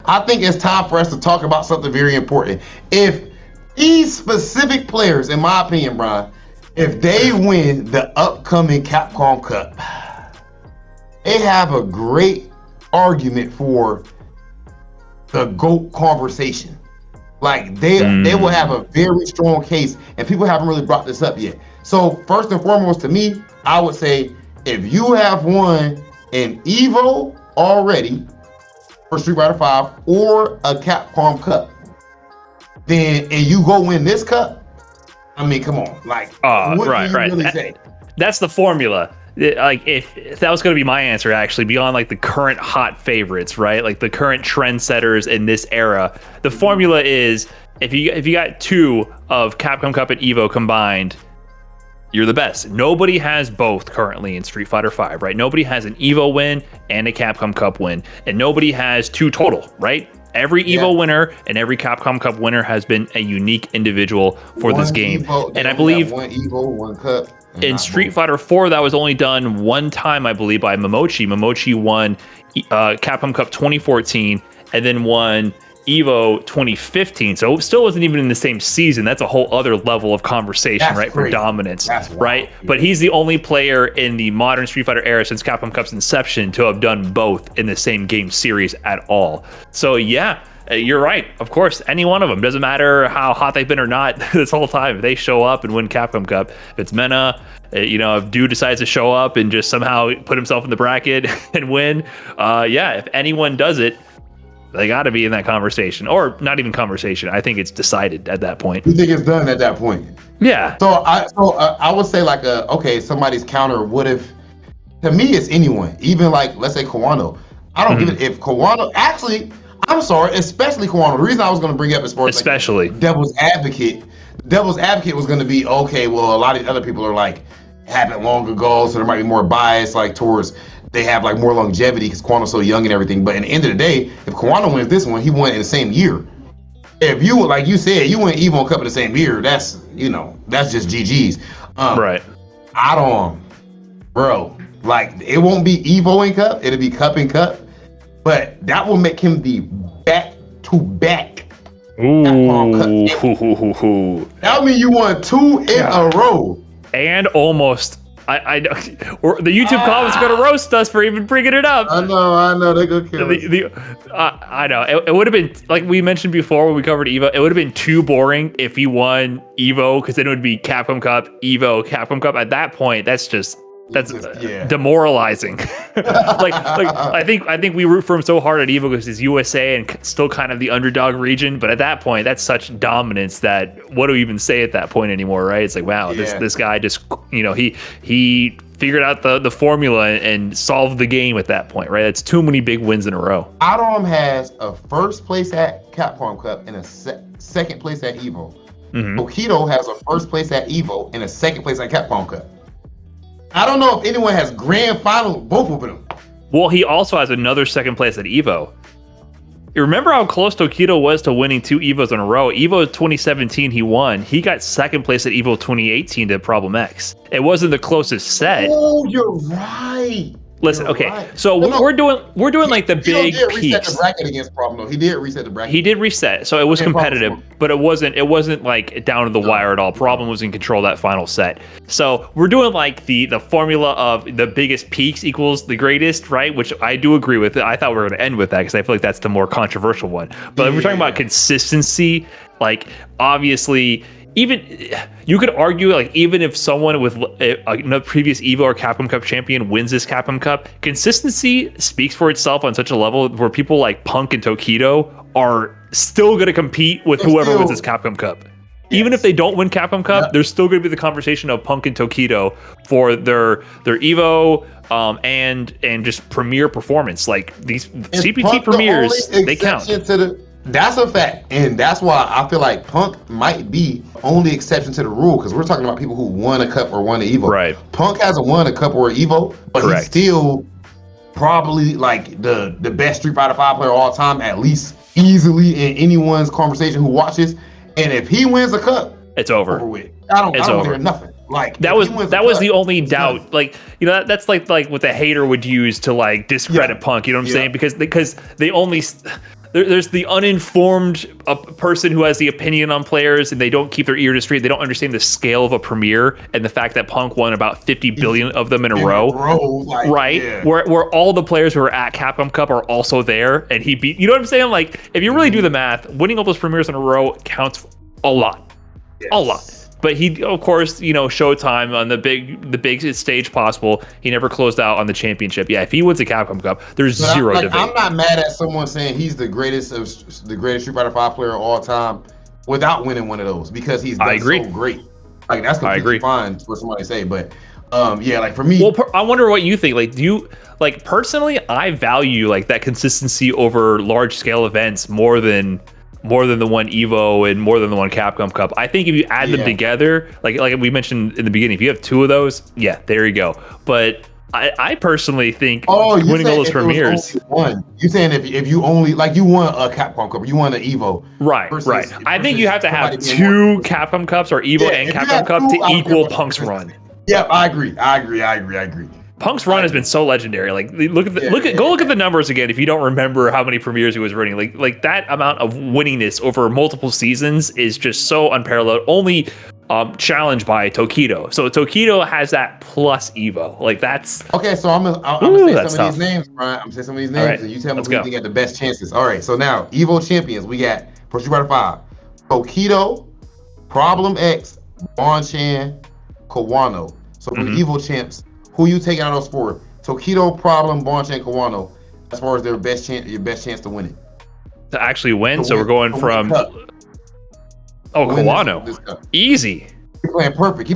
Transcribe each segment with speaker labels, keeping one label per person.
Speaker 1: I think it's time for us to talk about something very important. If these specific players, in my opinion, Brian, if they win the upcoming Capcom Cup, they have a great argument for the GOAT conversation. Like they will have a very strong case, and people haven't really brought this up yet. So first and foremost, to me, I would say if you have won an Evo already for Street Fighter V or a Capcom Cup, then and you go win this cup, I mean, come on, like what can you really say?
Speaker 2: That's the formula. Like if that was going to be my answer, actually, beyond like the current hot favorites, right? Like the current trendsetters in this era, the formula is if you got two of Capcom Cup and Evo combined, you're the best. Nobody has both currently in Street Fighter V, right? Nobody has an Evo win and a Capcom Cup win, and nobody has two total, right? Every Evo winner and every Capcom Cup winner has been a unique individual for this game. And I believe
Speaker 1: one Evo, one Cup.
Speaker 2: In Street Fighter 4, that was only done one time, I believe, by Momochi. Momochi won Capcom Cup 2014 and then won Evo 2015. So it still wasn't even in the same season. That's a whole other level of conversation, right? For dominance, right? But he's the only player in the modern Street Fighter era since Capcom Cup's inception to have done both in the same game series at all. So yeah, you're right. Of course, any one of them. Doesn't matter how hot they've been or not this whole time. If they show up and win Capcom Cup, if it's Mena, if Dude decides to show up and just somehow put himself in the bracket and win, if anyone does it, they got to be in that conversation, or not even conversation. I think it's decided at that point.
Speaker 1: You think it's done at that point?
Speaker 2: Yeah.
Speaker 1: So I would say like somebody's counter. What if? To me, it's anyone. Even like let's say Kawano. I don't give it if Kawano actually. I'm sorry, especially Kawano. The reason I was going to bring up as far as
Speaker 2: especially
Speaker 1: like, Devil's Advocate was going to be okay. Well, a lot of the other people are like happened long ago, so there might be more bias like towards. They have like more longevity because Kawano's so young and everything. But in the end of the day, if Kawano wins this one, he won in the same year. If you, like you said, you win Evo and Cup in the same year, that's just GG's.
Speaker 2: Right.
Speaker 1: Idom, bro, like it won't be Evo and Cup, it'll be Cup and Cup. But that will make him the back-to-back Capcom Cup. That mean you won two in a row.
Speaker 2: And almost. I know the YouTube comments are gonna roast us for even bringing it up.
Speaker 1: I know they're gonna kill us.
Speaker 2: I know it would have been like we mentioned before when we covered Evo. It would have been too boring if he won Evo because then it would be Capcom Cup, Evo, Capcom Cup. At that point, that's demoralizing. like I think we root for him so hard at Evo because he's USA and still kind of the underdog region. But at that point, that's such dominance that what do we even say at that point anymore, right? It's like wow, this guy just he figured out the formula and solved the game at that point, right? It's too many big wins in a row.
Speaker 1: Idom has a first place at Capcom Cup and a second place at Evo. Tokido has a first place at Evo and a second place at Capcom Cup. I don't know if anyone has grand final both of them.
Speaker 2: Well, he also has another second place at Evo. You remember how close Tokido was to winning two Evos in a row? Evo 2017, he won. He got second place at Evo 2018 to Problem X. It wasn't the closest set.
Speaker 1: Oh, you're right.
Speaker 2: Listen, okay, so we're doing like the big peaks. He did reset the
Speaker 1: bracket against Problem though. He did reset the bracket.
Speaker 2: He did reset, so it was competitive, but it wasn't like down to the wire at all. Problem was in control of that final set. So we're doing like the formula of the biggest peaks equals the greatest, right? Which I do agree with. I thought we were going to end with that because I feel like that's the more controversial one. But if we're talking about consistency, like obviously. Even you could argue like even if someone with a previous Evo or Capcom Cup champion wins this Capcom Cup, consistency speaks for itself on such a level where people like Punk and Tokido are still going to compete with whoever wins this Capcom Cup. Yes. Even if they don't win Capcom Cup, there's still going to be the conversation of Punk and Tokido for their Evo and just premier performance. Like these CPT Punk premieres, they count.
Speaker 1: That's a fact, and that's why I feel like Punk might be the only exception to the rule because we're talking about people who won a cup or won an Evo. Right. Punk hasn't won a cup or an Evo, but he's still probably like the best Street Fighter V player of all time, at least easily in anyone's conversation who watches. And if he wins a cup,
Speaker 2: it's over.
Speaker 1: With. I don't hear nothing. Like
Speaker 2: that was the only doubt. Like that's like what the hater would use to like discredit Punk. You know what I'm saying? Because they only. there's the uninformed person who has the opinion on players and they don't keep their ear to the street. They don't understand the scale of a premiere and the fact that Punk won about 50 billion of them in a row.
Speaker 1: Like,
Speaker 2: right?
Speaker 1: Yeah.
Speaker 2: Where all the players who are at Capcom Cup are also there and he beat, you know what I'm saying? Like, if you really do the math, winning all those premieres in a row counts a lot.
Speaker 1: Yes.
Speaker 2: A lot. But he, of course, Showtime on the big stage possible. He never closed out on the championship. Yeah, if he wins the Capcom Cup, there's zero debate.
Speaker 1: I'm not mad at someone saying he's the greatest Street Fighter 5 player of all time without winning one of those because he's done so great. Like that's completely fine for somebody to say. But yeah, like for me,
Speaker 2: well, I wonder what you think. Like, do you like personally? I value like that consistency over large scale events more than the one Evo and more than the one Capcom Cup. I think if you add them together, like we mentioned in the beginning, if you have two of those, yeah, there you go. But I personally think winning all those premieres.
Speaker 1: You saying if you only like you won a Capcom Cup, or you won an Evo,
Speaker 2: right? I think you have to have two Capcom Cups or Evo and Capcom Cup to equal Punk's run.
Speaker 1: Yeah, I agree.
Speaker 2: Punk's run has been so legendary. Like, look at the numbers again. If you don't remember how many premieres he was winning, like that amount of winningness over multiple seasons is just so unparalleled. Only challenged by Tokido. So Tokido has that plus Evo. Like that's
Speaker 1: okay. So I'm gonna say some of these names, Brian. I'm gonna say some of these names, and you tell me who you think got the best chances. All right. So now Evo champions, we got for Street Fighter 5, Tokido, Problem X, Bonchan, Kawano. So for the Evo champs. Who you taking out of those four? Tokido, Problem, Bonchan, Kawano, as far as your best chance to win it.
Speaker 2: To actually win? So we're going from Kawano. This easy.
Speaker 1: Keep playing perfect.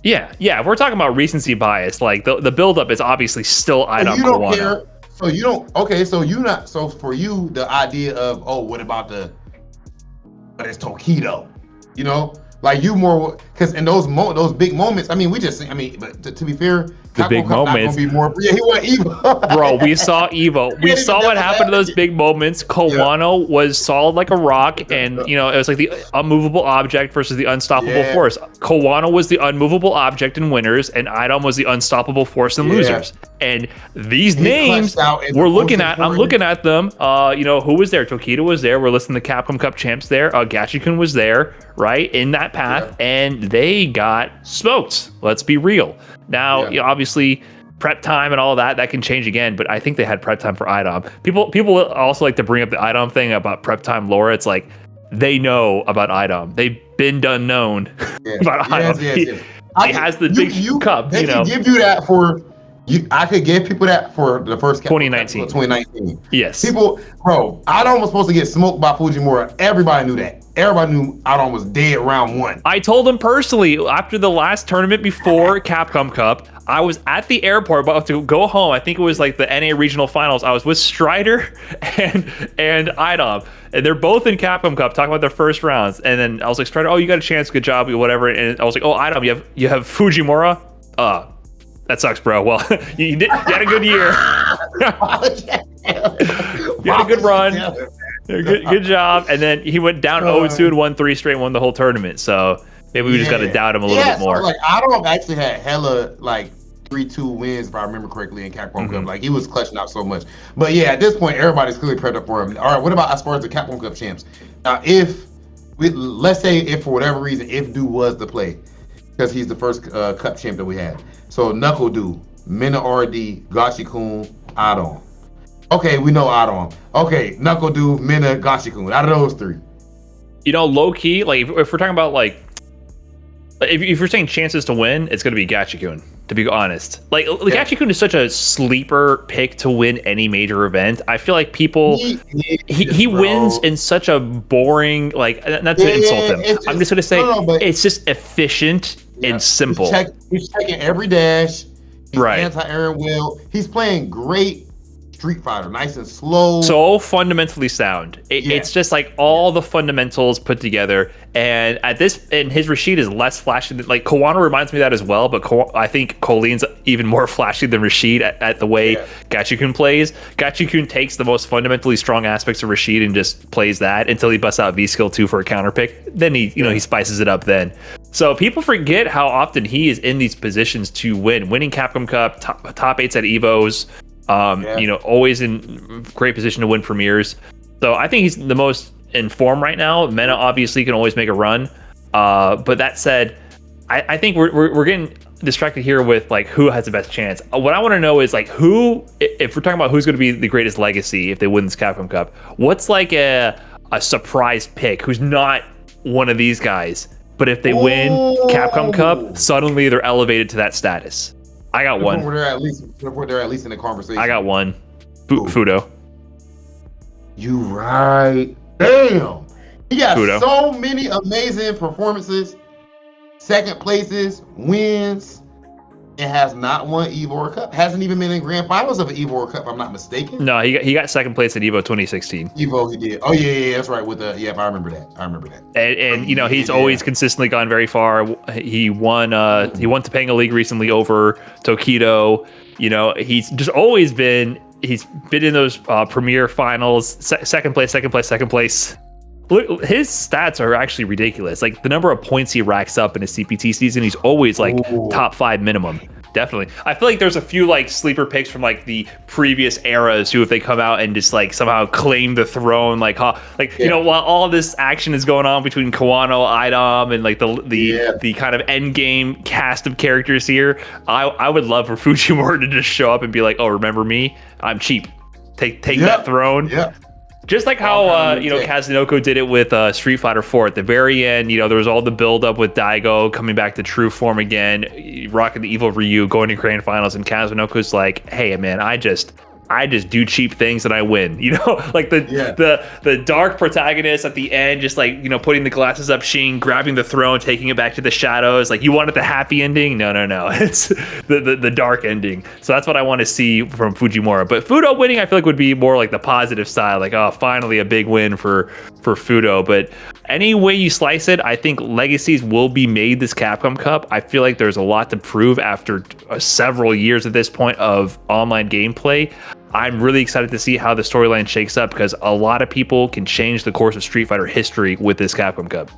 Speaker 2: Yeah. If we're talking about recency bias, like the build-up is obviously still Idom Kawano.
Speaker 1: Care. So you don't so for you the idea of but it's Tokido. Like you more because in those big moments, but to be fair,
Speaker 2: the big moments.
Speaker 1: He won Evo.
Speaker 2: Bro, we saw Evo. We saw what happened to those big moments. Kawano was solid like a rock, and it was like the unmovable object versus the unstoppable force. Kawano was the unmovable object in winners, and Idom was the unstoppable force in losers. And these names we're looking at, I'm looking at them. Who was there? Tokido was there. We're listing the Capcom Cup champs there. Gachikun was there, right, in that path, and they got smoked. Let's be real. Now, obviously, prep time and all that can change again, but I think they had prep time for Idom. People also like to bring up the Idom thing about prep time lore. It's like they know about Idom. They've been done known about Idom. He has the big cup.
Speaker 1: They can give you that for. I could give people that for the first
Speaker 2: 2019. Yes.
Speaker 1: People, bro, Idom was supposed to get smoked by Fujimura. Everybody knew that. Everybody knew Idom was dead round one.
Speaker 2: I told him personally after the last tournament before Capcom Cup, I was at the airport about to go home. I think it was like the NA regional finals. I was with Strider and Idom, and they're both in Capcom Cup talking about their first rounds. And then I was like, Strider, you got a chance, good job, whatever. And I was like, Idom, you have Fujimura. That sucks, bro. Well, you had a good year. You had a good run. Good job. And then he went down 0-2 and won 3 straight, won the whole tournament. So maybe we just got to doubt him a little bit more.
Speaker 1: So, like Idom actually had hella like 3-2 wins, if I remember correctly, in Capcom Cup. Like he was clutching out so much. But yeah, at this point, everybody's clearly prepped up for him. All right, what about as far as the Capcom Cup champs? Now, let's say if for whatever reason, if Du was the play, because he's the first Cup champ that we had. So Knuckle Du, Mina RD, Gachikun, Idom. Okay, we know Idom. Okay, Knuckle Du, Mina, Gachikun. Out of those three.
Speaker 2: Low key, like if we're talking about like, if you're saying chances to win, it's going to be Gachikun. To be honest, Gachikun is such a sleeper pick to win any major event. I feel like people he wins in such a boring, like, not to insult him. I'm just going to say it's just efficient and simple.
Speaker 1: He's checking every dash. He's anti-air will. He's playing great Street Fighter, nice and slow.
Speaker 2: So fundamentally sound. It's just like all the fundamentals put together. And his Rashid is less flashy than, like, Kawano reminds me of that as well, but I think Kolin's even more flashy than Rashid at the way Gachikun plays. Gachikun takes the most fundamentally strong aspects of Rashid and just plays that until he busts out V-Skill 2 for a counter pick. Then he spices it up then. So people forget how often he is in these positions to winning Capcom Cup, top 8s at Evos. Always in great position to win premieres. So I think he's the most in form right now. Mena obviously can always make a run. But that said, I think we're getting distracted here with like who has the best chance. What I want to know is like who, if we're talking about who's going to be the greatest legacy if they win this Capcom Cup, what's like a surprise pick who's not one of these guys, but if they win Capcom Cup, suddenly they're elevated to that status. I got one.
Speaker 1: They're at least in the conversation.
Speaker 2: I got one. Fudo.
Speaker 1: You right. Damn. He got
Speaker 2: Fudo.
Speaker 1: So many amazing performances, second places, wins, and has not won EVO World Cup. Hasn't even been in grand finals of an EVO World Cup, if I'm not mistaken.
Speaker 2: No, he got second place at EVO 2016.
Speaker 1: EVO, he did. Oh yeah, that's right. With the I remember that.
Speaker 2: And you know, he's always consistently gone very far. He won Topanga League recently over Tokido. You know, he's just always been. He's been in those premier finals, second place. Look, his stats are actually ridiculous. Like the number of points he racks up in his CPT season, he's always like top 5 minimum. Definitely. I feel like there's a few like sleeper picks from like the previous eras who, if they come out and just like somehow claim the throne, you know, while all this action is going on between Kawano, Idom, and like the kind of end game cast of characters here, I would love for Fujimura to just show up and be like, oh, remember me? I'm cheap. Take that throne. Yeah. Just like how you know, Kazunoko did it with Street Fighter 4 at the very end. You know, there was all the build up with Daigo coming back to true form again, rocking the evil Ryu, going to grand finals, and Kazunoko's like, "Hey man, I just do cheap things and I win." You know, like the dark protagonist at the end, just like, you know, putting the glasses up, Sheen grabbing the throne, taking it back to the shadows. Like, you wanted the happy ending? No. It's the dark ending. So that's what I want to see from Fujimura. But Fudo winning, I feel like would be more like the positive side. Like, oh, finally a big win for Fudo. But any way you slice it, I think legacies will be made this Capcom Cup. I feel like there's a lot to prove after several years at this point of online gameplay. I'm really excited to see how the storyline shakes up because a lot of people can change the course of Street Fighter history with this Capcom Cup.